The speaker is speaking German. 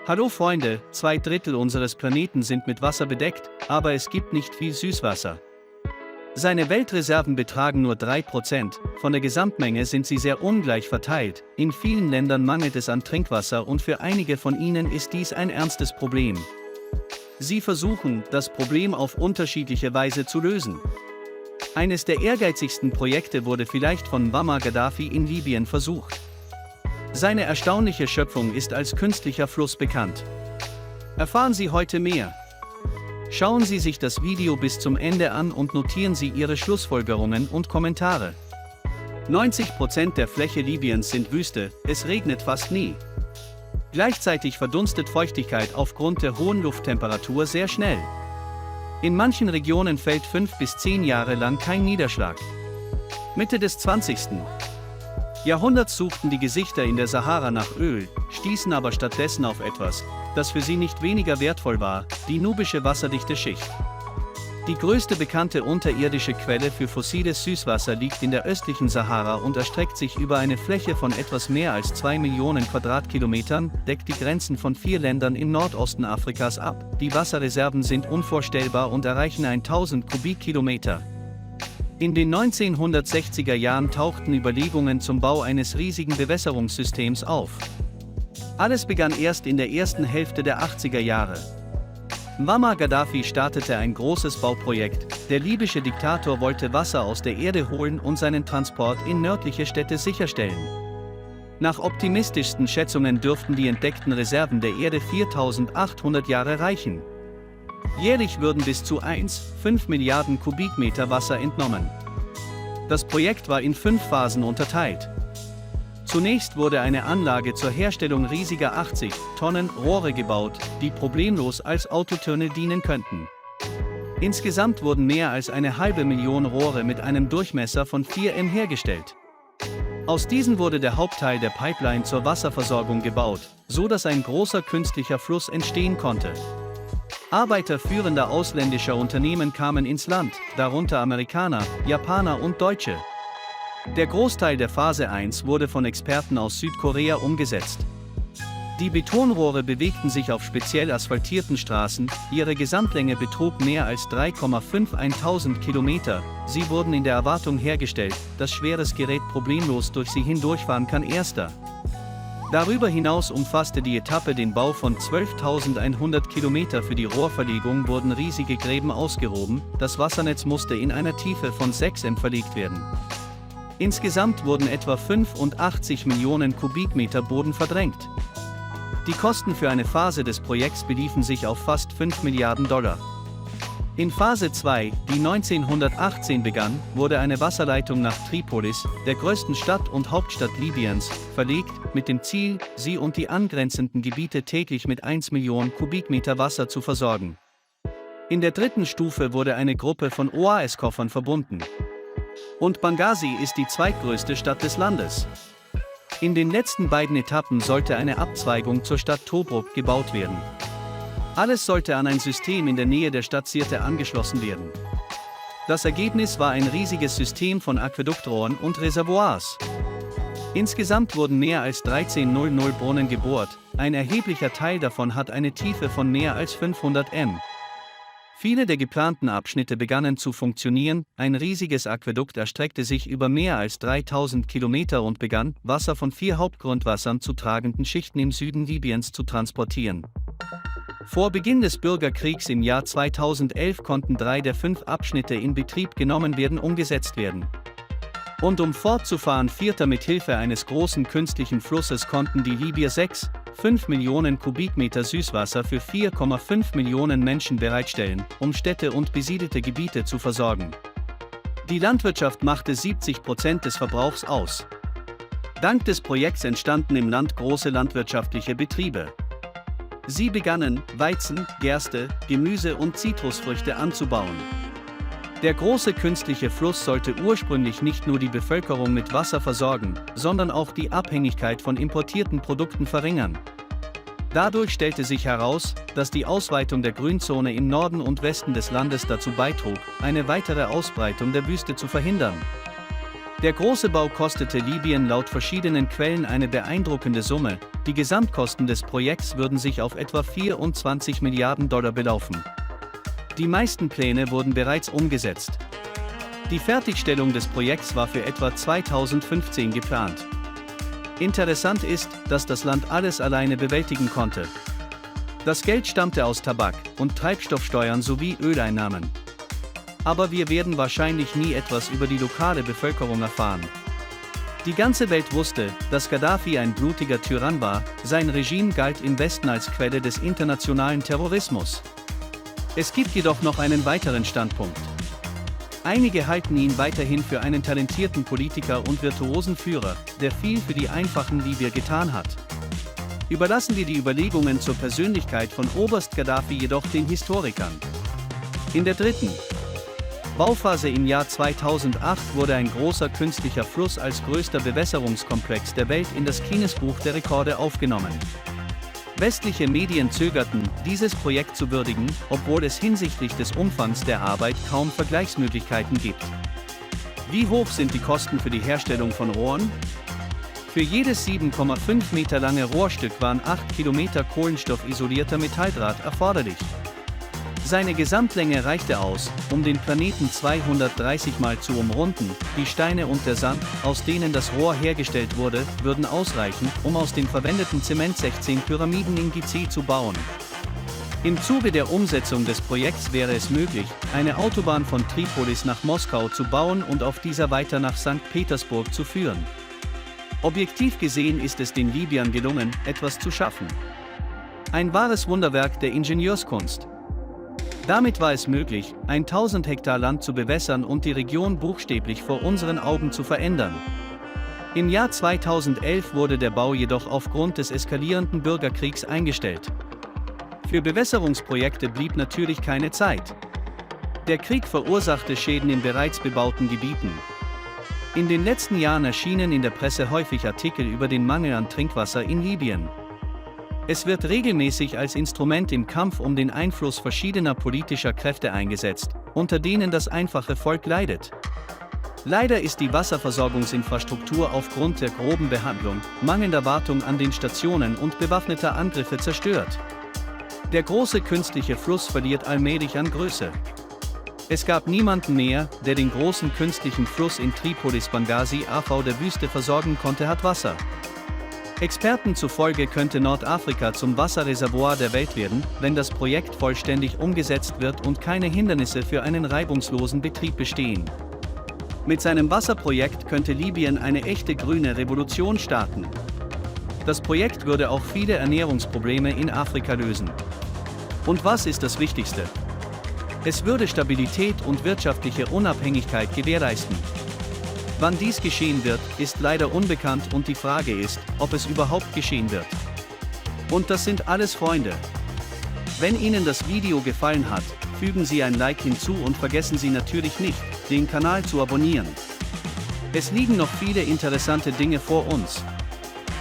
Hallo Freunde, 2/3 unseres Planeten sind mit Wasser bedeckt, aber es gibt nicht viel Süßwasser. Seine Weltreserven betragen nur 3%, von der Gesamtmenge sind sie sehr ungleich verteilt, in vielen Ländern mangelt es an Trinkwasser und für einige von ihnen ist dies ein ernstes Problem. Sie versuchen, das Problem auf unterschiedliche Weise zu lösen. Eines der ehrgeizigsten Projekte wurde vielleicht von Muammar Gaddafi in Libyen versucht. Seine erstaunliche Schöpfung ist als künstlicher Fluss bekannt. Erfahren Sie heute mehr. Schauen Sie sich das Video bis zum Ende an und notieren Sie Ihre Schlussfolgerungen und Kommentare. 90% der Fläche Libyens sind Wüste, es regnet fast nie. Gleichzeitig verdunstet Feuchtigkeit aufgrund der hohen Lufttemperatur sehr schnell. In manchen Regionen fällt 5 bis 10 Jahre lang kein Niederschlag. Mitte des 20. Jahrhunderts suchten die Gesichter in der Sahara nach Öl, stießen aber stattdessen auf etwas, das für sie nicht weniger wertvoll war, die nubische wasserdichte Schicht. Die größte bekannte unterirdische Quelle für fossiles Süßwasser liegt in der östlichen Sahara und erstreckt sich über eine Fläche von etwas mehr als 2 Millionen Quadratkilometern, deckt die Grenzen von 4 Ländern im Nordosten Afrikas ab. Die Wasserreserven sind unvorstellbar und erreichen 1000 Kubikkilometer. In den 1960er Jahren tauchten Überlegungen zum Bau eines riesigen Bewässerungssystems auf. Alles begann erst in der ersten Hälfte der 80er Jahre. Muammar Gaddafi startete ein großes Bauprojekt, der libysche Diktator wollte Wasser aus der Erde holen und seinen Transport in nördliche Städte sicherstellen. Nach optimistischsten Schätzungen dürften die entdeckten Reserven der Erde 4800 Jahre reichen. Jährlich würden bis zu 1,5 Milliarden Kubikmeter Wasser entnommen. Das Projekt war in 5 Phasen unterteilt. Zunächst wurde eine Anlage zur Herstellung riesiger 80 Tonnen Rohre gebaut, die problemlos als Autotürme dienen könnten. Insgesamt wurden mehr als 500.000 Rohre mit einem Durchmesser von 4 m hergestellt. Aus diesen wurde der Hauptteil der Pipeline zur Wasserversorgung gebaut, so dass ein großer künstlicher Fluss entstehen konnte. Arbeiter führender ausländischer Unternehmen kamen ins Land, darunter Amerikaner, Japaner und Deutsche. Der Großteil der Phase 1 wurde von Experten aus Südkorea umgesetzt. Die Betonrohre bewegten sich auf speziell asphaltierten Straßen, ihre Gesamtlänge betrug mehr als 3,5100 Kilometer, sie wurden in der Erwartung hergestellt, dass schweres Gerät problemlos durch sie hindurchfahren kann. Darüber hinaus umfasste die Etappe den Bau von 12.100 Kilometer. Für die Rohrverlegung wurden riesige Gräben ausgehoben, das Wassernetz musste in einer Tiefe von 6 m verlegt werden. Insgesamt wurden etwa 85 Millionen Kubikmeter Boden verdrängt. Die Kosten für eine Phase des Projekts beliefen sich auf fast 5 Milliarden $. In Phase 2, die 1918 begann, wurde eine Wasserleitung nach Tripolis, der größten Stadt und Hauptstadt Libyens, verlegt, mit dem Ziel, sie und die angrenzenden Gebiete täglich mit 1 Million Kubikmeter Wasser zu versorgen. In der dritten Stufe wurde eine Gruppe von OAS-Koffern verbunden. Und Benghazi ist die zweitgrößte Stadt des Landes. In den letzten beiden Etappen sollte eine Abzweigung zur Stadt Tobruk gebaut werden. Alles sollte an ein System in der Nähe der Stadt Sirte angeschlossen werden. Das Ergebnis war ein riesiges System von Aquäduktrohren und Reservoirs. Insgesamt wurden mehr als 1300 Brunnen gebohrt, ein erheblicher Teil davon hat eine Tiefe von mehr als 500 m. Viele der geplanten Abschnitte begannen zu funktionieren, ein riesiges Aquädukt erstreckte sich über mehr als 3000 Kilometer und begann, Wasser von 4 Hauptgrundwassern zu tragenden Schichten im Süden Libyens zu transportieren. Vor Beginn des Bürgerkriegs im Jahr 2011 konnten 3 der 5 Abschnitte in Betrieb genommen werden umgesetzt werden. Und um fortzufahren mit Hilfe eines großen künstlichen Flusses konnten die Libyer 6,5 Millionen Kubikmeter Süßwasser für 4,5 Millionen Menschen bereitstellen, um Städte und besiedelte Gebiete zu versorgen. Die Landwirtschaft machte 70% des Verbrauchs aus. Dank des Projekts entstanden im Land große landwirtschaftliche Betriebe. Sie begannen, Weizen, Gerste, Gemüse und Zitrusfrüchte anzubauen. Der große künstliche Fluss sollte ursprünglich nicht nur die Bevölkerung mit Wasser versorgen, sondern auch die Abhängigkeit von importierten Produkten verringern. Dadurch stellte sich heraus, dass die Ausweitung der Grünzone im Norden und Westen des Landes dazu beitrug, eine weitere Ausbreitung der Wüste zu verhindern. Der große Bau kostete Libyen laut verschiedenen Quellen eine beeindruckende Summe, Die Gesamtkosten des Projekts würden sich auf etwa 24 Milliarden Dollar belaufen. Die meisten Pläne wurden bereits umgesetzt. Die Fertigstellung des Projekts war für etwa 2015 geplant. Interessant ist, dass das Land alles alleine bewältigen konnte. Das Geld stammte aus Tabak- und Treibstoffsteuern sowie Öleinnahmen. Aber wir werden wahrscheinlich nie etwas über die lokale Bevölkerung erfahren. Die ganze Welt wusste, dass Gaddafi ein blutiger Tyrann war, sein Regime galt im Westen als Quelle des internationalen Terrorismus. Es gibt jedoch noch einen weiteren Standpunkt. Einige halten ihn weiterhin für einen talentierten Politiker und virtuosen Führer, der viel für die einfachen Libyer getan hat. Überlassen wir die Überlegungen zur Persönlichkeit von Oberst Gaddafi jedoch den Historikern. In der dritten Bauphase im Jahr 2008 wurde ein großer künstlicher Fluss als größter Bewässerungskomplex der Welt in das Guinness-Buch der Rekorde aufgenommen. Westliche Medien zögerten, dieses Projekt zu würdigen, obwohl es hinsichtlich des Umfangs der Arbeit kaum Vergleichsmöglichkeiten gibt. Wie hoch sind die Kosten für die Herstellung von Rohren? Für jedes 7,5 Meter lange Rohrstück waren 8 Kilometer kohlenstoffisolierter Metalldraht erforderlich. Seine Gesamtlänge reichte aus, um den Planeten 230 Mal zu umrunden. Die Steine und der Sand, aus denen das Rohr hergestellt wurde, würden ausreichen, um aus dem verwendeten Zement 16 Pyramiden in Gizeh zu bauen. Im Zuge der Umsetzung des Projekts wäre es möglich, eine Autobahn von Tripolis nach Moskau zu bauen und auf dieser weiter nach St. Petersburg zu führen. Objektiv gesehen ist es den Libyern gelungen, etwas zu schaffen. Ein wahres Wunderwerk der Ingenieurskunst. Damit war es möglich, 1000 Hektar Land zu bewässern und die Region buchstäblich vor unseren Augen zu verändern. Im Jahr 2011 wurde der Bau jedoch aufgrund des eskalierenden Bürgerkriegs eingestellt. Für Bewässerungsprojekte blieb natürlich keine Zeit. Der Krieg verursachte Schäden in bereits bebauten Gebieten. In den letzten Jahren erschienen in der Presse häufig Artikel über den Mangel an Trinkwasser in Libyen. Es wird regelmäßig als Instrument im Kampf um den Einfluss verschiedener politischer Kräfte eingesetzt, unter denen das einfache Volk leidet. Leider ist die Wasserversorgungsinfrastruktur aufgrund der groben Behandlung, mangelnder Wartung an den Stationen und bewaffneter Angriffe zerstört. Der große künstliche Fluss verliert allmählich an Größe. Es gab niemanden mehr, der den großen künstlichen Fluss in Tripolis Benghazi AV der Wüste versorgen konnte, hat Wasser. Experten zufolge könnte Nordafrika zum Wasserreservoir der Welt werden, wenn das Projekt vollständig umgesetzt wird und keine Hindernisse für einen reibungslosen Betrieb bestehen. Mit seinem Wasserprojekt könnte Libyen eine echte grüne Revolution starten. Das Projekt würde auch viele Ernährungsprobleme in Afrika lösen. Und was ist das Wichtigste? Es würde Stabilität und wirtschaftliche Unabhängigkeit gewährleisten. Wann dies geschehen wird, ist leider unbekannt und die Frage ist, ob es überhaupt geschehen wird. Und das sind alles Freunde. Wenn Ihnen das Video gefallen hat, fügen Sie ein Like hinzu und vergessen Sie natürlich nicht, den Kanal zu abonnieren. Es liegen noch viele interessante Dinge vor uns.